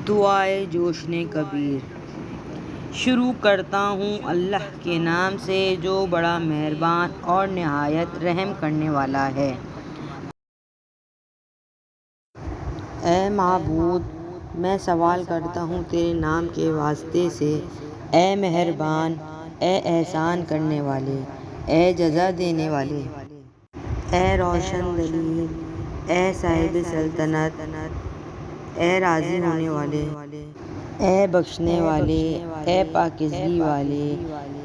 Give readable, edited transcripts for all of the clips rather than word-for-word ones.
دعائے جوشن کبیر۔ شروع کرتا ہوں اللہ کے نام سے جو بڑا مہربان اور نہایت رحم کرنے والا ہے۔ اے معبود، میں سوال کرتا ہوں تیرے نام کے واسطے سے، اے مہربان، اے احسان کرنے والے، اے جزا دینے والے، اے روشن دلیل، اے صاحب سلطنت، اے راضی ہونے والے، اے بخشنے والے، اے پاکیزگی والے،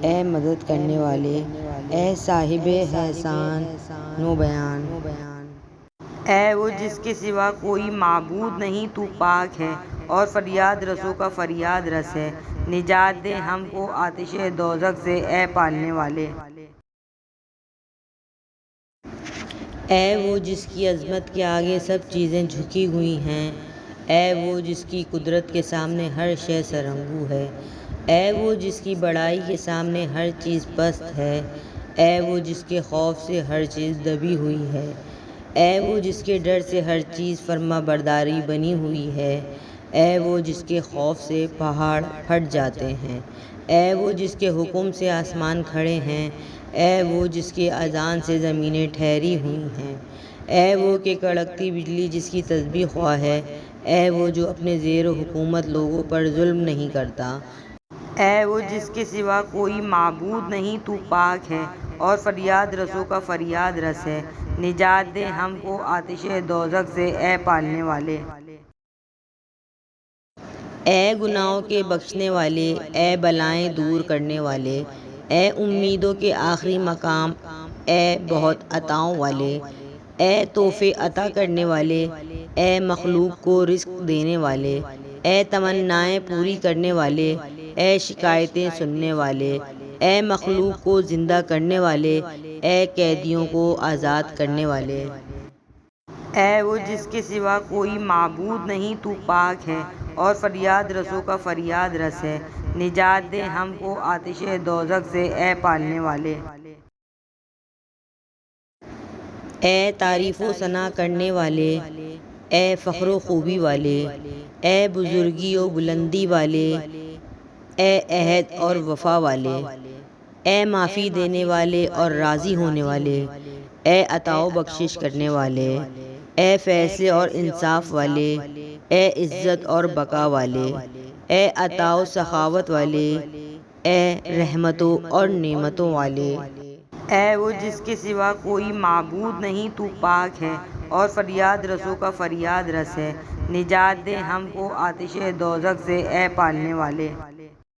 اے مدد کرنے والے، اے صاحب احسان و بیان۔ اے وہ جس کے سوا کوئی معبود نہیں، تو پاک ہے اور فریاد رسوں کا فریاد رس ہے۔ نجات دے ہم کو آتش دوزخ سے، اے پالنے والے۔ اے وہ جس کی عظمت کے آگے سب چیزیں جھکی ہوئی ہیں، اے وہ جس کی قدرت کے سامنے ہر شے سرنگوں ہے، اے وہ جس کی بڑائی کے سامنے ہر چیز پست ہے، اے وہ جس کے خوف سے ہر چیز دبی ہوئی ہے، اے وہ جس کے ڈر سے ہر چیز فرما برداری بنی ہوئی ہے، اے وہ جس کے خوف سے پہاڑ پھٹ جاتے ہیں، اے وہ جس کے حکم سے آسمان کھڑے ہیں، اے وہ جس کے اذان سے زمینیں ٹھہری ہوئی ہیں، اے وہ کہ کڑکتی بجلی جس کی تسبیح خواہ ہے، اے وہ جو اپنے زیر و حکومت لوگوں پر ظلم نہیں کرتا۔ اے وہ جس کے سوا کوئی معبود نہیں، تو پاک ہے اور فریاد رسوں کا فریاد رس ہے۔ نجات دے ہم کو آتش دوزخ سے، اے پالنے والے۔ اے گناہوں کے بخشنے والے، اے بلائیں دور کرنے والے، اے امیدوں کے آخری مقام، اے بہت عطاؤں والے، اے تحفے عطا کرنے والے، اے مخلوق کو رزق دینے والے، اے تمنائیں پوری کرنے والے، اے شکایتیں سننے والے، اے مخلوق کو زندہ کرنے والے، اے قیدیوں کو آزاد کرنے والے۔ اے وہ جس کے سوا کوئی معبود نہیں، تو پاک ہے اور فریاد رسوں کا فریاد رس ہے۔ نجات دے ہم کو آتش دوزخ سے، اے پالنے والے۔ اے تعریف و ثنا کرنے والے، اے فخر و خوبی والے، اے بزرگی و بلندی والے، اے عہد اور وفا والے، اے معافی دینے والے اور راضی ہونے والے، اے عطا و بخشش کرنے والے، اے فیصلے اور انصاف والے، اے عزت اور بقا والے، اے عطا و سخاوت والے، اے رحمتوں اور نعمتوں والے۔ اے وہ جس کے سوا کوئی معبود نہیں، تو پاک ہے اور فریاد رسوں کا فریاد رس ہے۔ نجات دے ہم کو آتش دوزخ سے، اے پالنے والے۔